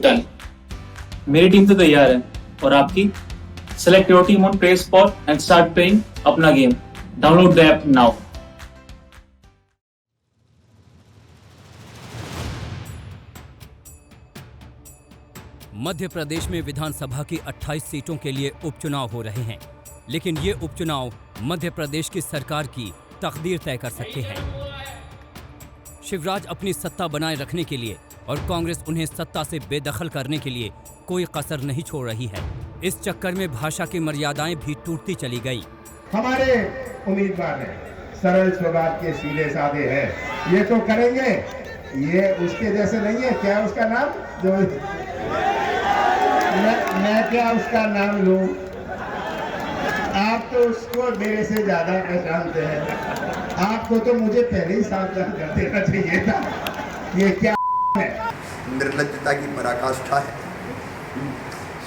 Done. मेरी team तो तैयार है और आपकी? Select your team on play spot and start playing अपना गेम। Download the app now. Madhya Pradesh में विधानसभा की 28 सीटों के लिए उपचुनाव हो रहे हैं, लेकिन ये उपचुनाव मध्य प्रदेश की सरकार की तकदीर तय कर सकते हैं। शिवराज अपनी सत्ता बनाए रखने के लिए और कांग्रेस उन्हें सत्ता से बेदखल करने के लिए कोई कसर नहीं छोड़ रही है। इस चक्कर में भाषा की मर्यादाएं भी टूटती चली गई। हमारे उम्मीदवार हैं, सरल स्वभाव के, सीधे साधे हैं। ये तो करेंगे, ये उसके जैसे नहीं है। क्या उसका नाम जो मैं क्या उसका नाम लूं? आप तो उसको मेरे से ज्यादा पहचानते हैं। आपको तो मुझे पहले ही सावधान कर देना चाहिए था। ये क्या है? निर्लज्जता की पराकाष्ठा है,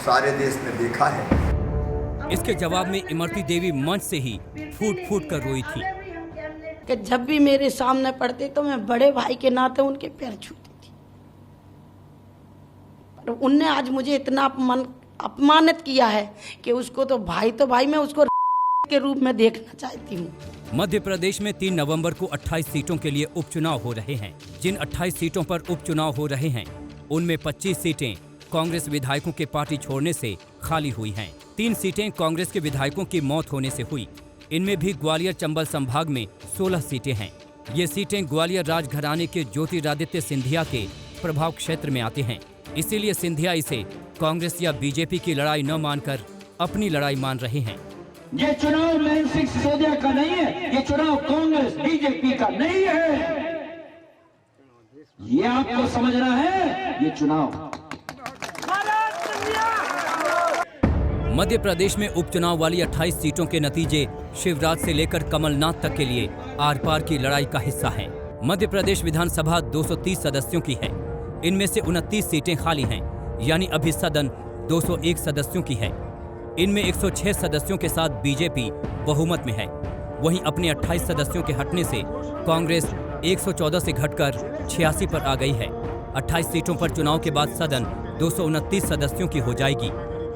सारे देश ने देखा है। इसके जवाब में इमरती देवी मंच से ही फूट फूट कर रोई थी कि जब भी मेरे सामने पड़ते तो मैं बड़े भाई के नाते उनके पैर छूती थी, पर उनने आज मुझे इतना अपमानित किया है कि उसको तो भाई मैं उसको के रूप में देखना चाहती हूँ। मध्य प्रदेश में 3 नवंबर को 28 सीटों के लिए उपचुनाव हो रहे हैं। जिन 28 सीटों पर उपचुनाव हो रहे हैं, उनमें 25 सीटें कांग्रेस विधायकों के पार्टी छोड़ने से खाली हुई हैं। 3 सीटें कांग्रेस के विधायकों की मौत होने से हुई। इनमें भी ग्वालियर चंबल संभाग में 16 सीटें हैं। ये सीटें ग्वालियर राजघराने के ज्योतिरादित्य सिंधिया के प्रभाव क्षेत्र में आते हैं। इसीलिए सिंधिया इसे कांग्रेस या बीजेपी की लड़ाई न मानकर अपनी लड़ाई मान रहे हैं। ये चुनाव मैन सिंह सिसोदिया का नहीं है, ये चुनाव कांग्रेस बीजेपी का नहीं है। ये आपको समझना है। ये चुनाव मध्य प्रदेश में उपचुनाव वाली 28 सीटों के नतीजे शिवराज से लेकर कमलनाथ तक के लिए आर पार की लड़ाई का हिस्सा हैं। मध्य प्रदेश विधानसभा 230 सदस्यों की है। इनमें से 29 सीटें खाली हैं, यानी अभी सदन 201 सदस्यों की है। इनमें 106 सदस्यों के साथ बीजेपी बहुमत में है। वहीं अपने 28 सदस्यों के हटने से कांग्रेस 114 से घटकर 86 पर आ गई है। 28 सीटों पर चुनाव के बाद सदन 229 सदस्यों की हो जाएगी।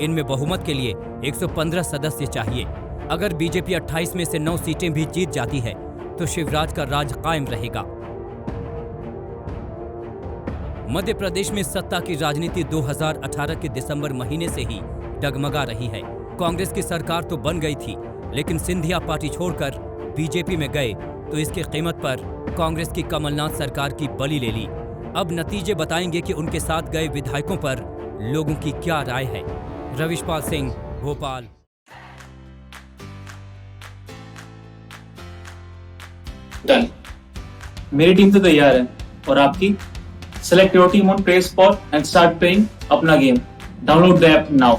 इनमें बहुमत के लिए 115 सदस्य चाहिए। अगर बीजेपी 28 में से 9 सीटें भी जीत जाती है तो शिवराज का राज कायम रहेगा। मध्य प्रदेश में सत्ता की राजनीति 2018 के दिसंबर महीने से ही डगमगा रही है। कांग्रेस की सरकार तो बन गई थी, लेकिन सिंधिया पार्टी छोड़कर बीजेपी में गए तो इसकी कीमत पर कांग्रेस की कमलनाथ सरकार की बलि ले ली। अब नतीजे बताएंगे कि उनके साथ गए विधायकों पर लोगों की क्या राय है। रविशपाल सिंह, भोपाल। डन। मेरी टीम तो तैयार है और आपकी? Select your team on play spot and start playing अपना गेम। Download the app now.